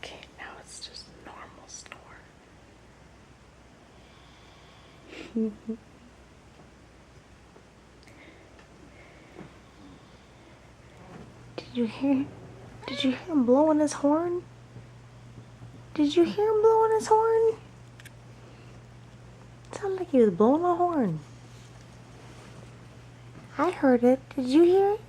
Okay, now it's just normal snore. Did you hear? Did you hear him blowing his horn? Did you hear him blowing his horn? It sounded like he was blowing a horn. I heard it. Did you hear it?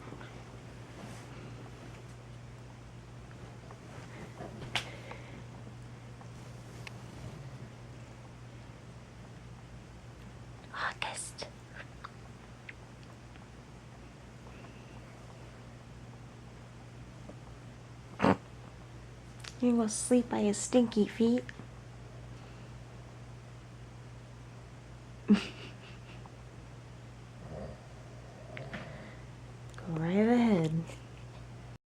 August. You gonna go sleep by his stinky feet?